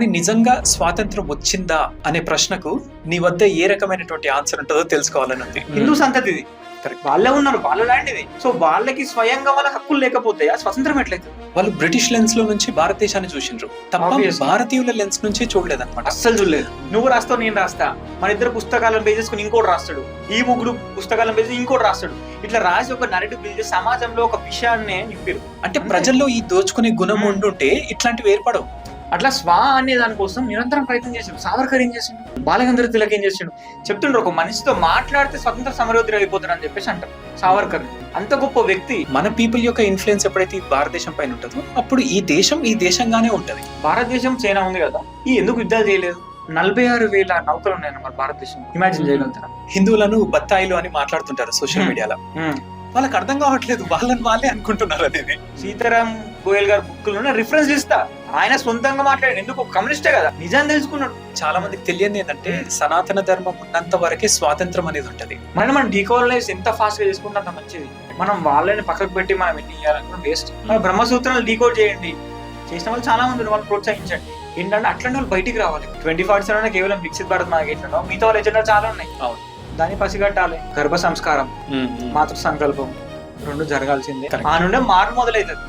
నిజంగా స్వాతంత్రం వచ్చిందా అనే ప్రశ్నకు నీ వద్ద ఏ రకమైనటువంటి ఆన్సర్ ఉంటుందో తెలుసుకోవాలని ఉంది. హిందూ సంతతి ఇది. Correct. వాళ్ళే ఉన్నారు, వాళ్ళ ల్యాండ్ ఇది. సో వాళ్ళకి స్వయంగా వాళ్ళ హక్కులు లేకపోతే ఆ స్వతంత్రం ఎట్లయితే వాళ్ళు బ్రిటిష్ లెన్స్ లో నుంచి భారతదేశాన్ని చూసిండ్రు తప్ప Obviously. భారతీయుల లెన్స్ నుంచి చూడలేదన్నమాట. అస్సలు చూడలేదు. నువ్వు రాస్తావు, నేను రాస్తా, మన ఇద్దరు పుస్తకాలను బేస్ చేసుకుని ఇంకోటి రాస్తాడు, ఈ ముగ్గురు పుస్తకాలను బేస్ ఇంకోటి రాస్తాడు. ఇట్లా రాసి ఒక నరేటివ్ బిల్డ్ చేసి సమాజంలో ఒక విషయాన్ని నింపారు. అంటే ప్రజల్లో ఈ దోచుకునే గుణం ఉండుంటే ఇట్లాంటివి ఏర్పడవు. అట్లా స్వా అనే దానికోసం నిరంతరం ప్రయత్నం చేసిండు. సావర్కర్ ఏం చేసిండు, బాలగంధర తిలక్ ఏం చేసిండు చెప్తుండ్రు. ఒక మనిషితో మాట్లాడితే స్వతంత్ర సమరయోధుడు అయిపోతారు అని చెప్పేసి అంటారు. సావర్కర్ అంత గొప్ప వ్యక్తి. మన పీపుల్ యొక్క ఇన్ఫ్లుయెన్స్ ఎప్పుడైతే ఈ భారతదేశం పైన ఉంటుందో అప్పుడు ఈ దేశం ఈ దేశంగానే ఉంటది. భారతదేశం చైనా ఉంది కదా, ఈ ఎందుకు యుద్ధాలు చేయలేదు? 46,000 నౌకలు ఉన్నాయి మన భారతదేశం. ఇమాజిన్ చేయగలుగుతారా? హిందువులను బత్తాయిలు అని మాట్లాడుతుంటారు సోషల్ మీడియాలో. వాళ్ళకి అర్థం కావట్లేదు, వాళ్ళని వాళ్ళే అనుకుంటున్నారు అనేది. సీతారాం గోయల్ గారి బుక్కులు రిఫరెన్స్ ఇస్తా, ఆయన సొంతంగా మాట్లాడాడు. ఎందుకు? కమ్యూనిస్టే కదా, నిజాన్ని తెలుసుకున్నాడు. చాలా మందికి తెలియదు ఏంటంటే సనాతన ధర్మం ఉన్నంత వరకే స్వాతంత్రం అనేది ఉంటది. మనం డీకోలనైజ్ ఎంత ఫాస్ట్ గా చేసుకుంటే అంత మంచిది. మనం వాళ్ళని పక్కకు పెట్టి మనం ఎన్ని చేయాలనుకున్న వేస్ట్. మన బ్రహ్మసూత్రాలు డీకోడ్ చేయండి, చేసిన వాళ్ళు చాలా మంది వాళ్ళు ప్రోత్సహించండి. ఏంటంటే అట్లాంటి వాళ్ళు బయటికి రావాలి. 2047 కేవలం వికసిత్ భారత్ మనకి ఎట్లా, మిగతా వాళ్ళు ఎజెండాలు చాలా ఉన్నాయి. అవును, దాన్ని పసిగట్టాలి. గర్భ సంస్కారం, మాతృ సంకల్పం రెండు జరగాల్సిందే. ఆ నుండే మారు మొదలవుతుంది.